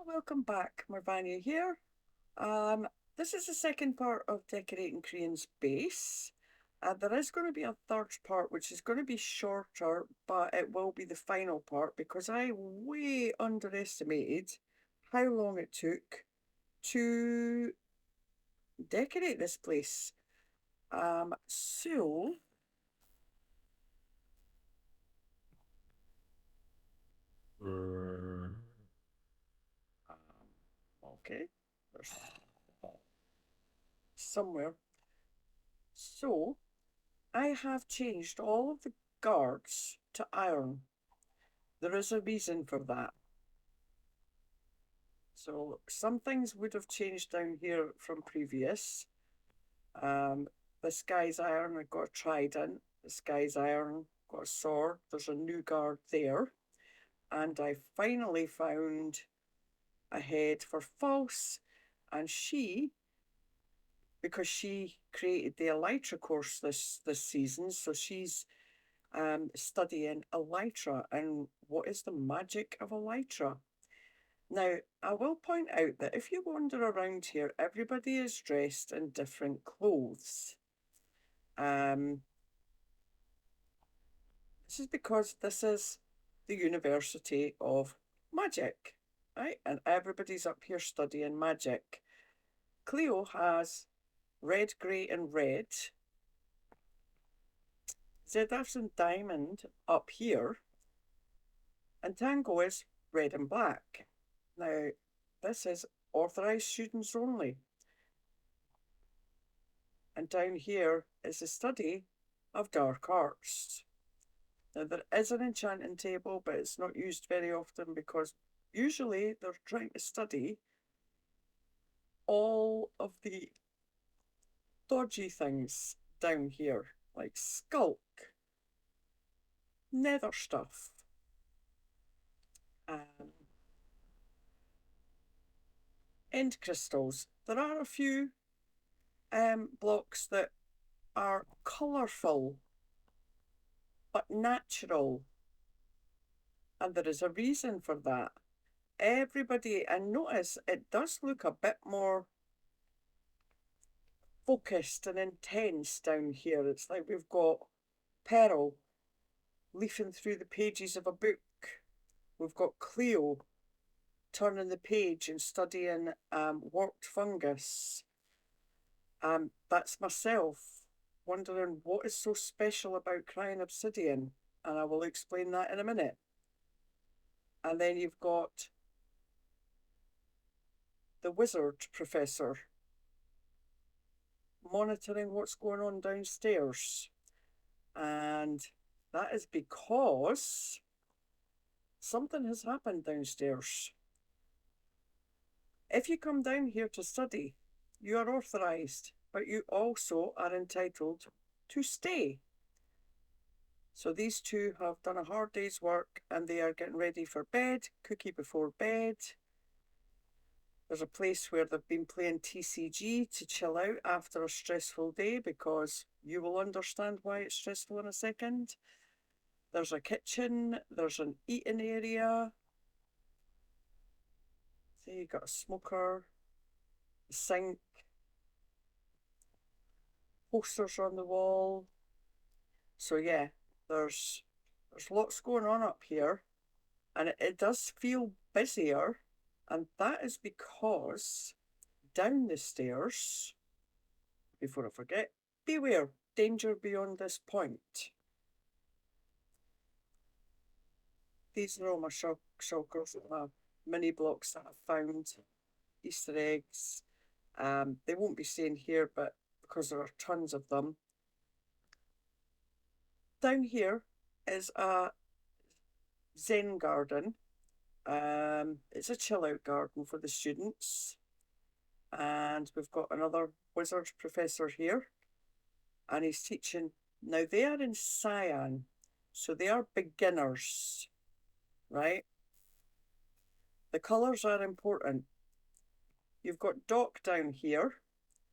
Welcome back, Marvania here. This is the second part of decorating Grians Base. There is going to be a third part, which is going to be shorter, but it will be the final part because I way underestimated how long it took to decorate this place. So, okay, there's somewhere. So, I have changed all of the guards to iron. There is a reason for that. So some things would have changed down here from previous. Um, this guy's iron, I got a trident. This guy's iron, got a sword. There's a new guard there. And I finally found a head for false. And because she created the Elytra course this season, so she's studying Elytra and what is the magic of Elytra. Now, I will point out that if you wander around here, everybody is dressed in different clothes. This is because this is the University of Magic, right? And everybody's up here studying magic. Cleo has red, grey, and red. Zedaf's and Diamond up here. And Tango is red and black. Now, this is authorised students only. And down here is the study of dark arts. Now, there is an enchanting table, but it's not used very often because usually they're trying to study all of the dodgy things down here, like skulk, nether stuff, end crystals. There are a few blocks that are colourful but natural, and there is a reason for that. Everybody, and notice it does look a bit more focused and intense down here. It's like we've got Pearl leafing through the pages of a book. We've got Cleo turning the page and studying warped fungus. That's myself wondering what is so special about crying obsidian, and I will explain that in a minute. And then you've got the wizard professor monitoring what's going on downstairs. And that is because something has happened downstairs. If you come down here to study, you are authorised, but you also are entitled to stay. So these two have done a hard day's work and they are getting ready for bed, cookie before bed. There's a place where they've been playing TCG to chill out after a stressful day, because you will understand why it's stressful in a second. There's a kitchen, there's an eating area. See, you got a smoker, a sink, posters on the wall. So yeah, there's lots going on up here, and it does feel busier, and that is because down the stairs, before I forget, beware, danger beyond this point. These are all my shulkers, my mini blocks that I've found, Easter eggs. They won't be staying here, but because there are tons of them. Down here is a Zen garden. It's a chill out garden for the students. And we've got another wizard professor here, and he's teaching. Now they are in cyan, so they are beginners, right? The colours are important. You've got Doc down here,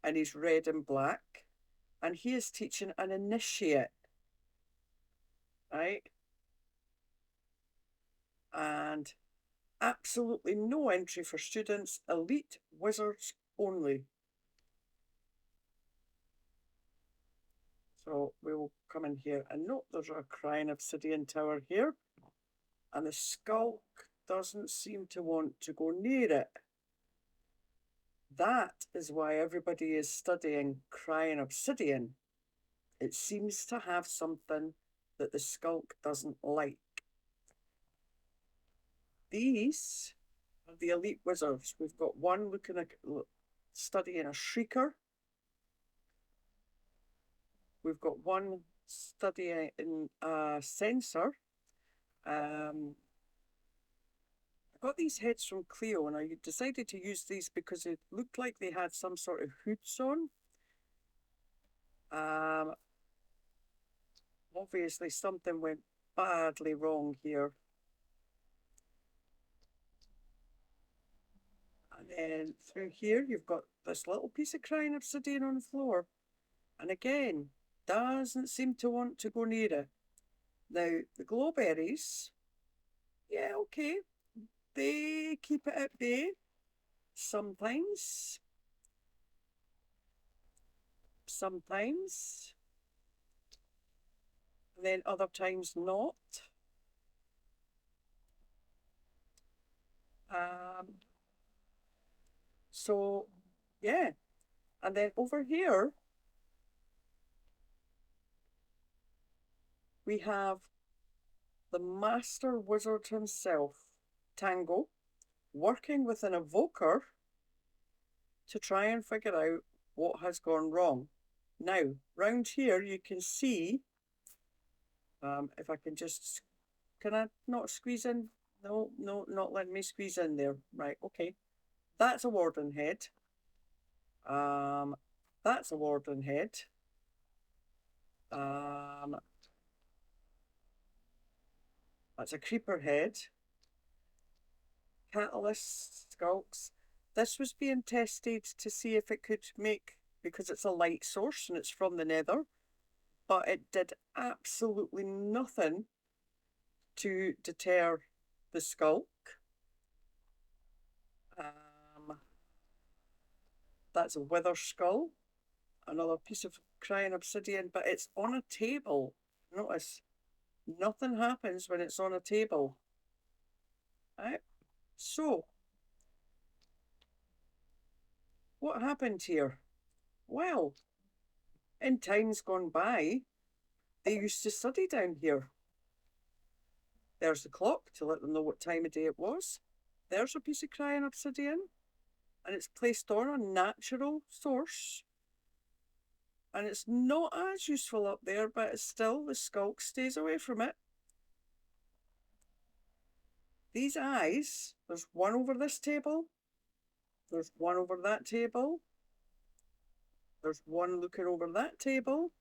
and he's red and black, and he is teaching an initiate, right? And Absolutely no entry for students, elite wizards only. So we will come in here and note there's a Grian obsidian tower here, and the skulk doesn't seem to want to go near it. That is why everybody is studying Grian obsidian. It seems to have something that the skulk doesn't like. These are the elite wizards. We've got one looking at studying a shrieker. We've got one studying a sensor. I got these heads from Cleo, and I decided to use these because it looked like they had some sort of hoods on. Obviously something went badly wrong here. And then through here, you've got this little piece of Grian obsidian on the floor. And again, doesn't seem to want to go near it. Now, the glowberries, yeah, okay, they keep it at bay sometimes. Sometimes. And then other times not. So, yeah. And then over here, we have the master wizard himself, Tango, working with an evoker to try and figure out what has gone wrong. Now, round here, you can see, if I can just, can I not squeeze in? No, no, not letting me squeeze in there. Right, okay. That's a warden head. That's a warden head. That's a creeper head. Catalyst skulks. This was being tested to see if it could make, because it's a light source and it's from the nether, but it did absolutely nothing to deter the skulk. That's a wither skull, another piece of Grian obsidian, but it's on a table. Notice, nothing happens when it's on a table. Right? So, what happened here? Well, in times gone by, they used to study down here. There's the clock to let them know what time of day it was. There's a piece of Grian obsidian, and it's placed on a natural source. And it's not as useful up there, but it's still, the skulk stays away from it. These eyes, there's one over this table, there's one over that table, there's one looking over that table,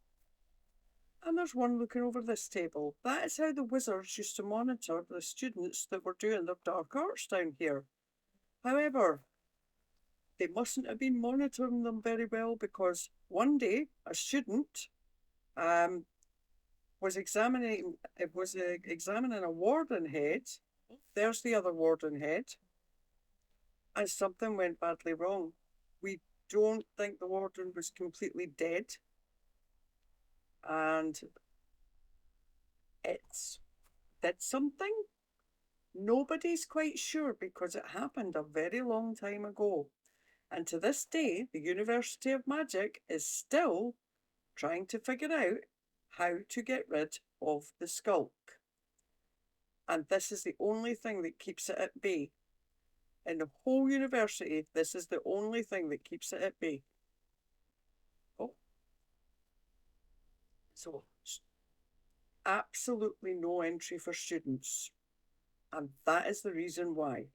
and there's one looking over this table. That is how the wizards used to monitor the students that were doing their dark arts down here. However, they mustn't have been monitoring them very well, because one day a student was examining a warden head. There's the other warden head. And something went badly wrong. We don't think the warden was completely dead. And it's did something. Nobody's quite sure, because it happened a very long time ago. And to this day, the University of Magic is still trying to figure out how to get rid of the skulk. And this is the only thing that keeps it at bay. In the whole university, this is the only thing that keeps it at bay. Oh. So, absolutely no entry for students. And that is the reason why.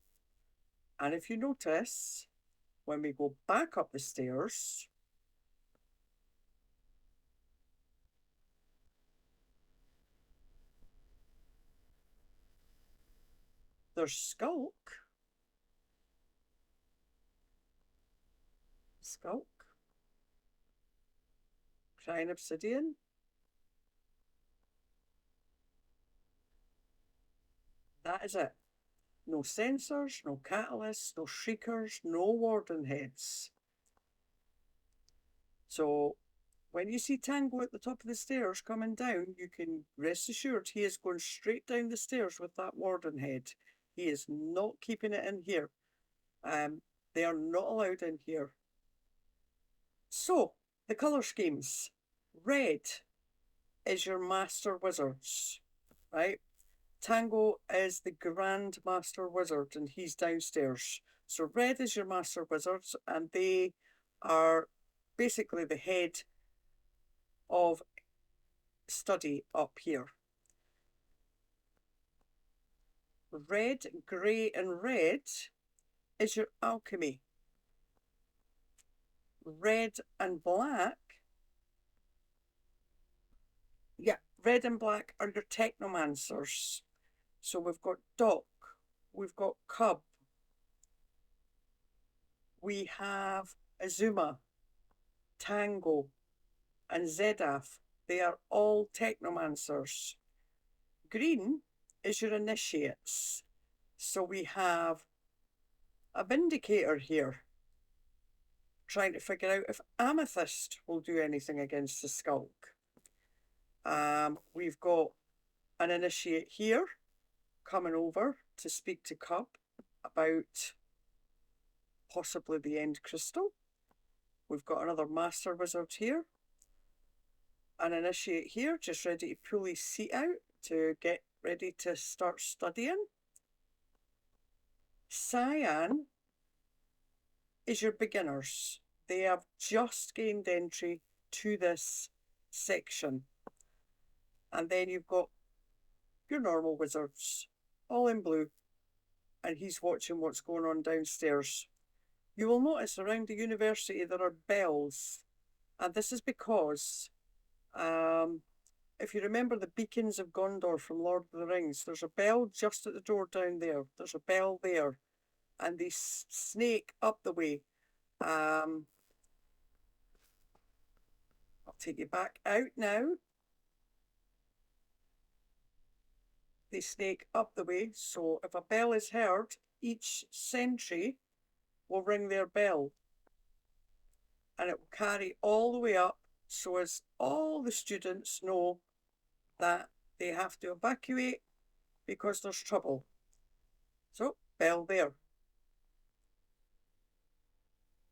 And if you notice, when we go back up the stairs, there's skulk, Grian obsidian. That is it. no sensors, no catalysts, no shriekers, no warden heads. So when you see Tango at the top of the stairs coming down, you can rest assured he is going straight down the stairs with that warden head. He is not keeping it in here. They are not allowed in here. So, the colour schemes. Red is your Master Wizards, right? Tango is the Grand Master Wizard and he's downstairs. So red is your Master Wizards and they are basically the head of study up here. Red, grey and red is your alchemy. Red and black, yeah, red and black are your technomancers. So we've got Doc, we've got Cub, we have Azuma, Tango, and Zedaf. They are all technomancers. Green is your initiates. So we have a Vindicator here, trying to figure out if Amethyst will do anything against the Skulk. We've got an initiate here, coming over to speak to Cub about possibly the End Crystal. We've got another Master Wizard here, an initiate here, just ready to pull his seat out to get ready to start studying. Cyan is your beginners. They have just gained entry to this section. And then you've got your normal wizards, all in blue, and he's watching what's going on downstairs. You will notice around the university there are bells, and this is because if you remember the beacons of Gondor from Lord of the Rings, there's a bell just at the door down there. There's a bell there, and they snake up the way. I'll take you back out now. They snake up the way, so if a bell is heard, each sentry will ring their bell, and it will carry all the way up, so as all the students know that they have to evacuate because there's trouble. So, bell there.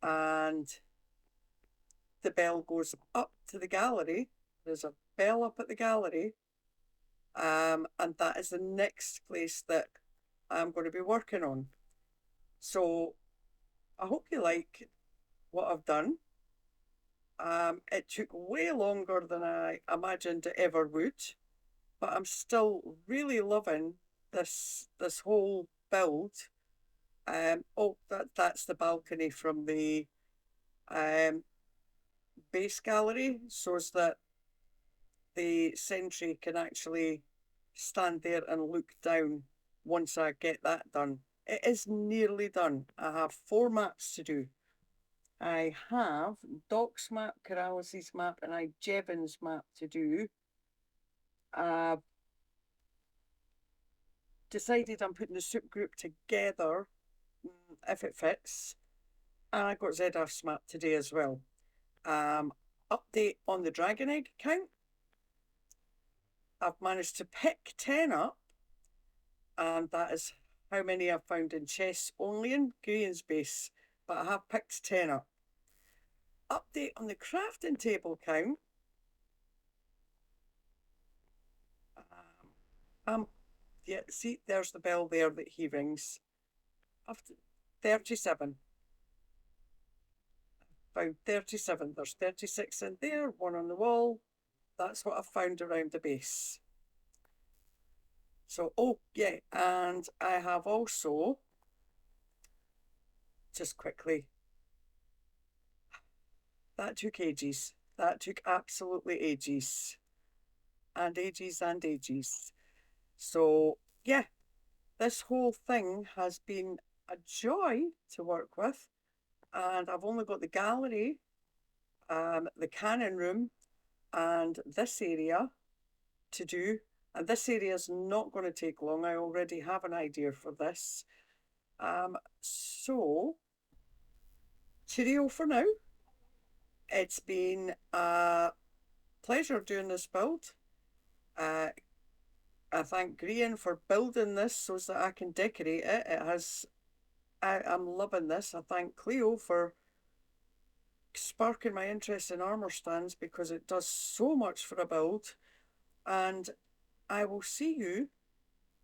And the bell goes up to the gallery. There's a bell up at the gallery, and that is the next place that I'm going to be working on. So I hope you like what I've done. It took way longer than I imagined it ever would, but I'm still really loving this whole build. Oh, that's the balcony from the base gallery, so as that the sentry can actually stand there and look down once I get that done. It is nearly done. I have 4 maps to do. I have Doc's map, Corrales' map, and I Jevon's map to do. I've decided I'm putting the soup group together if it fits. And I got Zedaf's map today as well. Update on the dragon egg count. I've managed to pick 10 up, and that is how many I've found in chests only in Grians Base, but I have picked 10 up. Update on the crafting table count. Yeah, see, there's the bell there that he rings. After 37. Found 37. There's 36 in there, 1 on the wall. That's what I've found around the base. So, oh yeah, and I have also, just quickly, that took ages. That took absolutely ages. And ages and ages. So, yeah, this whole thing has been a joy to work with. And I've only got the gallery, the cannon room, and this area to do. And this area is not going to take long. I already have an idea for this. So, cheerio for now. It's been a pleasure doing this build. Uh, I thank Grian for building this so that I can decorate it. I'm loving this. I thank Cleo for sparking my interest in armour stands because it does so much for a build. And I will see you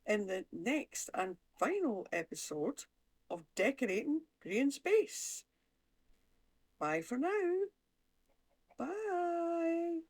in the next and final episode of Decorating Grians Base. Bye for now. Bye.